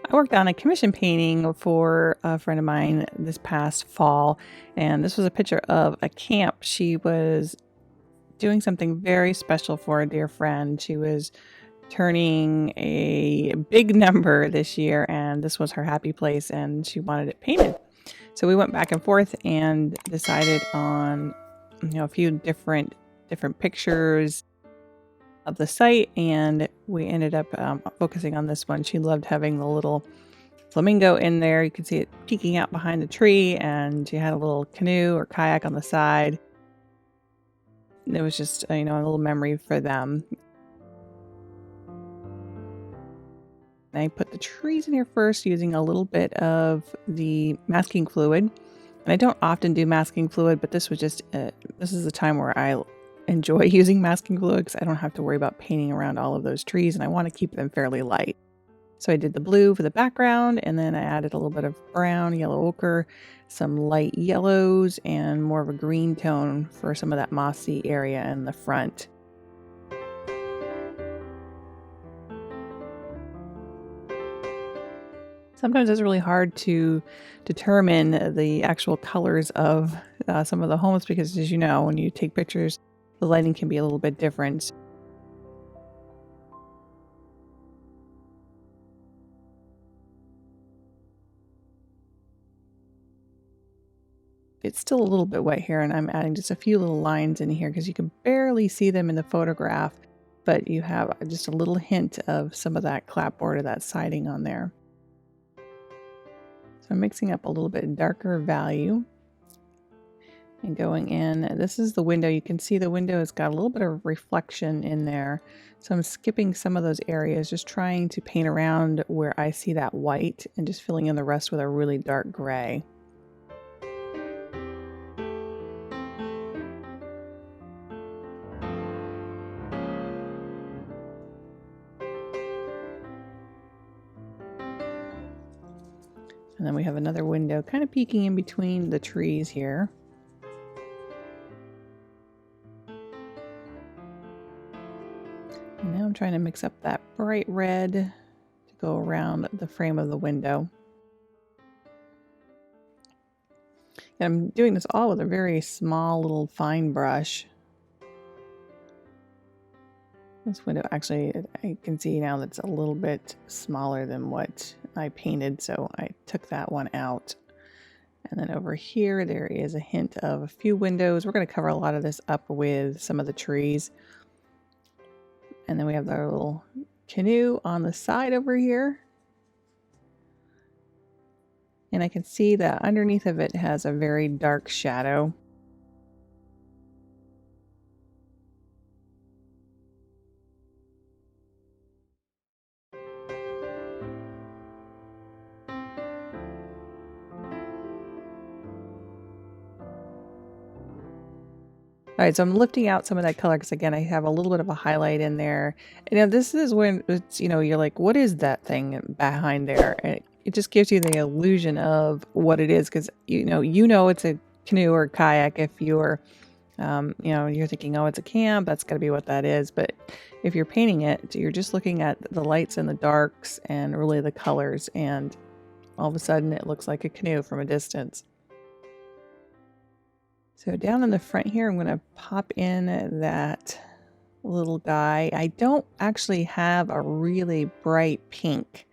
I worked on a commission painting for a friend of mine this past fall, and this was a picture of a camp. She was doing something very special for a dear friend. She was turning a big number this year, and this was her happy place, and she wanted it painted. So we went back and forth and decided on, a few different pictures of the site, and we ended up focusing on this one. She loved having the little flamingo in there. You could see it peeking out behind the tree, and she had a little canoe or kayak on the side. It was just a little memory for them. And I put the trees in here first using a little bit of the masking fluid. And I don't often do masking fluid, but this was just this is a time where I enjoy using masking fluid because I don't have to worry about painting around all of those trees, and I want to keep them fairly light. So I did the blue for the background, and then I added a little bit of brown, yellow ochre, some light yellows, and more of a green tone for some of that mossy area in the front. Sometimes it's really hard to determine the actual colors of some of the homes because, as you know, when you take pictures, the lighting can be a little bit different. It's still a little bit wet here, and I'm adding just a few little lines in here because you can barely see them in the photograph, but you have just a little hint of some of that clapboard or that siding on there. So I'm mixing up a little bit darker value and going in. This is the window. You can see the window has got a little bit of reflection in there. So I'm skipping some of those areas, just trying to paint around where I see that white and just filling in the rest with a really dark gray. And then we have another window kind of peeking in between the trees here. And now I'm trying to mix up that bright red to go around the frame of the window. And I'm doing this all with a very small little fine brush. This window, actually, I can see now that's a little bit smaller than what I painted, so I took that one out. And then over here, there is a hint of a few windows. We're going to cover a lot of this up with some of the trees. And then we have our little canoe on the side over here. And I can see that underneath of it has a very dark shadow. All right, so I'm lifting out some of that color because, again, I have a little bit of a highlight in there. And this is when it's, you're like, what is that thing behind there? And it just gives you the illusion of what it is because, it's a canoe or kayak if you're, you're thinking, oh, it's a camp. That's got to be what that is. But if you're painting it, you're just looking at the lights and the darks and really the colors. And all of a sudden, it looks like a canoe from a distance. So down in the front here, I'm going to pop in that little guy. I don't actually have a really bright pink.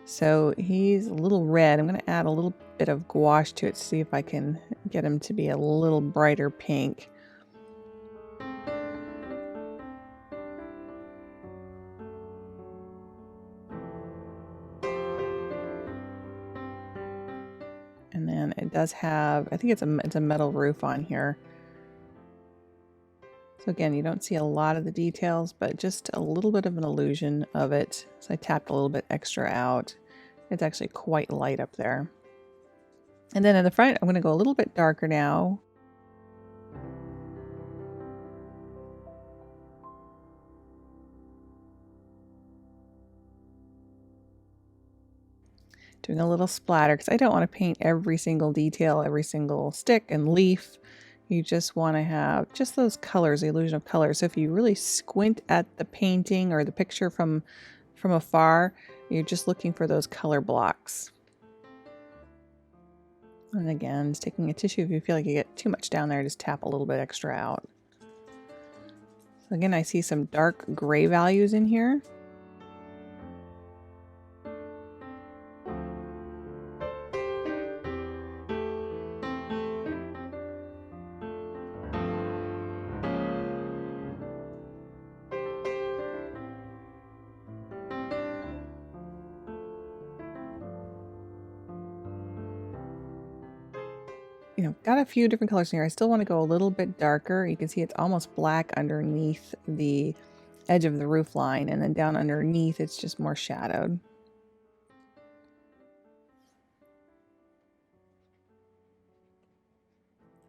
So he's a little red. I'm going to add a little bit of gouache to it to see if I can get him to be a little brighter pink. And then it does have, I think it's a metal roof on here. So again, you don't see a lot of the details, but just a little bit of an illusion of it. So I tapped a little bit extra out. It's actually quite light up there. And then in the front, I'm going to go a little bit darker now. Doing a little splatter because I don't want to paint every single detail, every single stick and leaf. You just want to have just those colors, the illusion of color. So if you really squint at the painting or the picture from afar, You're just looking for those color blocks. And again, just taking a tissue, if you feel like you get too much down there, just tap a little bit extra out. So again, I see some dark gray values in here. You know, got a few different colors in here. I still want to go a little bit darker. You can see it's almost black underneath the edge of the roof line, and then down underneath it's just more shadowed.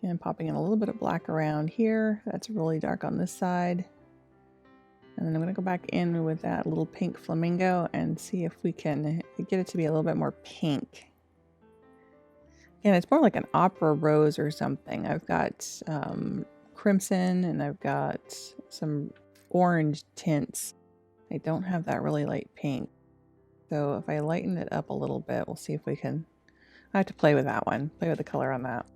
And popping in a little bit of black around here. That's really dark on this side. And then I'm going to go back in with that little pink flamingo and see if we can get it to be a little bit more pink. And it's more like an opera rose or something. I've got crimson and I've got some orange tints. I don't have that really light pink. So if I lighten it up a little bit, we'll see if we can... I have to play with that one, play with the color on that.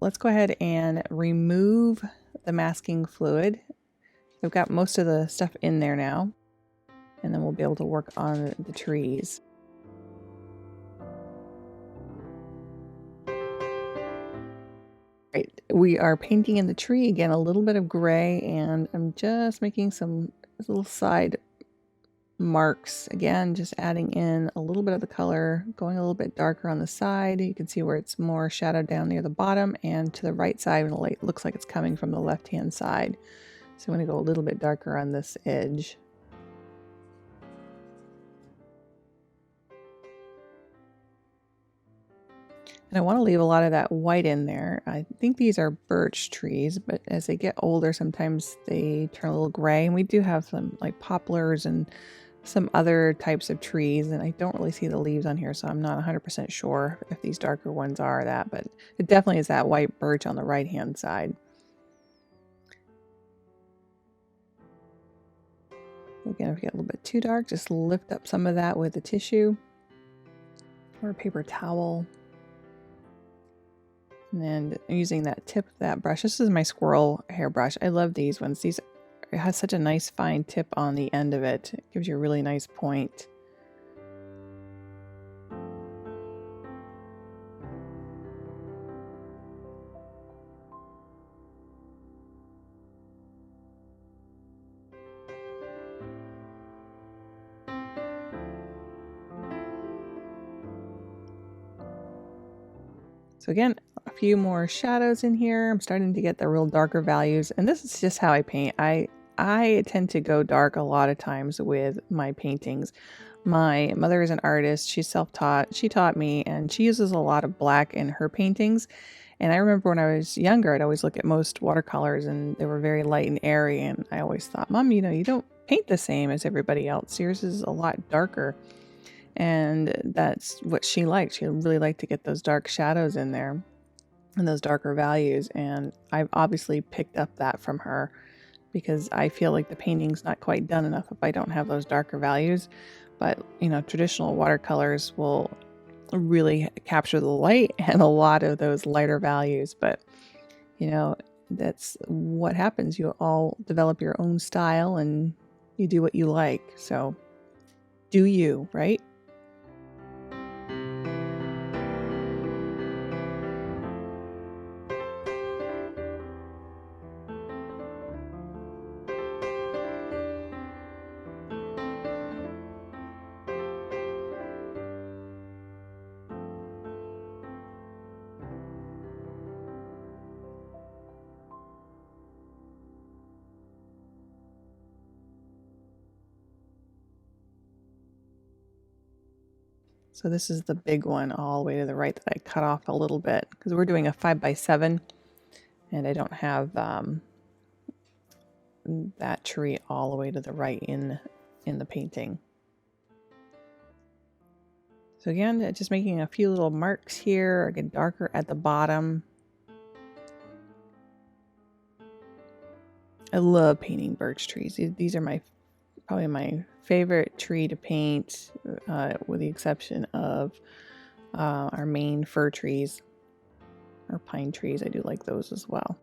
Let's go ahead and remove the masking fluid. I've got most of the stuff in there now, and then we'll be able to work on the trees. Right, we are painting in the tree again, a little bit of gray, and I'm just making some little side marks. Again, just adding in a little bit of the color, going a little bit darker on the side. You can see where it's more shadowed down near the bottom, and to the right side when the light looks like it's coming from the left hand side. So I'm going to go a little bit darker on this edge. And I want to leave a lot of that white in there. I think these are birch trees, but as they get older, sometimes they turn a little gray. And we do have some like poplars and some other types of trees, and I don't really see the leaves on here, so I'm not 100% sure if these darker ones are that, but it definitely is that white birch on the right hand side. Again, if you get a little bit too dark, just lift up some of that with a tissue or a paper towel. And then using that tip of that brush, this is my squirrel hairbrush. I love these ones. It has such a nice fine tip on the end of it. It gives you a really nice point. So again, a few more shadows in here. I'm starting to get the real darker values, and this is just how I paint. I tend to go dark a lot of times with my paintings. My mother is an artist. She's self-taught. She taught me, and she uses a lot of black in her paintings. And I remember when I was younger, I'd always look at most watercolors, and they were very light and airy. And I always thought, Mom, you know, you don't paint the same as everybody else. Yours is a lot darker. And that's what she liked. She really liked to get those dark shadows in there and those darker values. And I've obviously picked up that from her, because I feel like the painting's not quite done enough if I don't have those darker values. But, you know, traditional watercolors will really capture the light and a lot of those lighter values. But, you know, that's what happens. You all develop your own style and you do what you like. So do you, right? So this is the big one all the way to the right that I cut off a little bit, because we're doing a 5x7 and I don't have that tree all the way to the right in the painting. So again, just making a few little marks here, again darker at the bottom. I love painting birch trees. These are my probably my favorite tree to paint, with the exception of our Maine fir trees or pine trees. I do like those as well.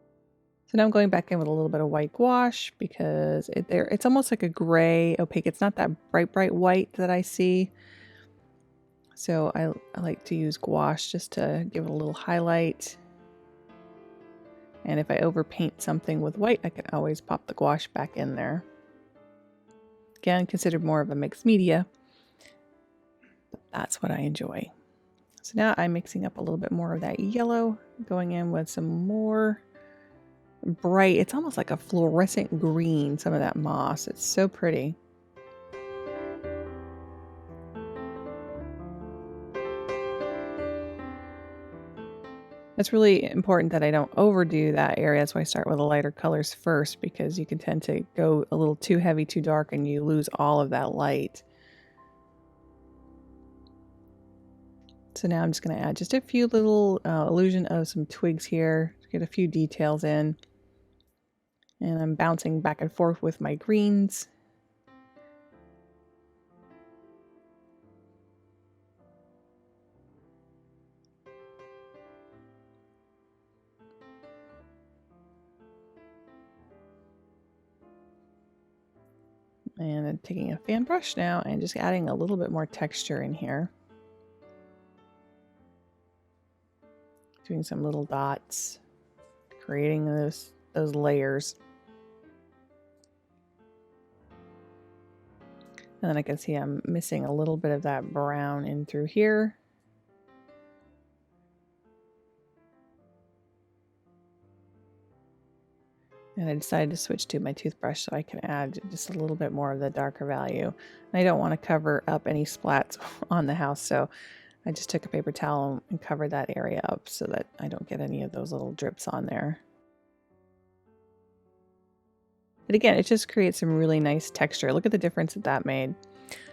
So now I'm going back in with a little bit of white gouache because it's almost like a gray opaque. It's not that bright white that I see. So I like to use gouache just to give it a little highlight. And if I overpaint something with white, I can always pop the gouache back in there. Again, considered more of a mixed media, but that's what I enjoy. So now I'm mixing up a little bit more of that yellow, going in with some more bright, it's almost like a fluorescent green, some of that moss. It's so pretty. It's really important that I don't overdo that area, so I start with the lighter colors first, because you can tend to go a little too heavy, too dark, and you lose all of that light. So now I'm just going to add just a few little illusion of some twigs here to get a few details in. And I'm bouncing back and forth with my greens. And I'm taking a fan brush now and just adding a little bit more texture in here. Doing some little dots, creating those layers. And then I can see I'm missing a little bit of that brown in through here. And I decided to switch to my toothbrush so I can add just a little bit more of the darker value. And I don't want to cover up any splats on the house, so I just took a paper towel and covered that area up so that I don't get any of those little drips on there. But again, it just creates some really nice texture. Look at the difference that made.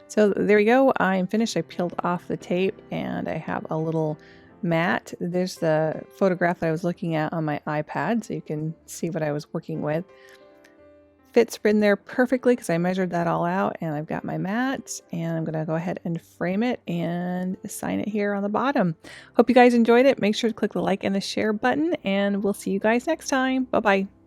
So there you go. I'm finished. I peeled off the tape and I have a little mat. There's the photograph that I was looking at on my iPad, so you can see what I was working with. Fits in there perfectly because I measured that all out, and I've got my mat, and I'm going to go ahead and frame it and sign it here on the bottom. Hope you guys enjoyed it. Make sure to click the like and the share button, and we'll see you guys next time. Bye-bye.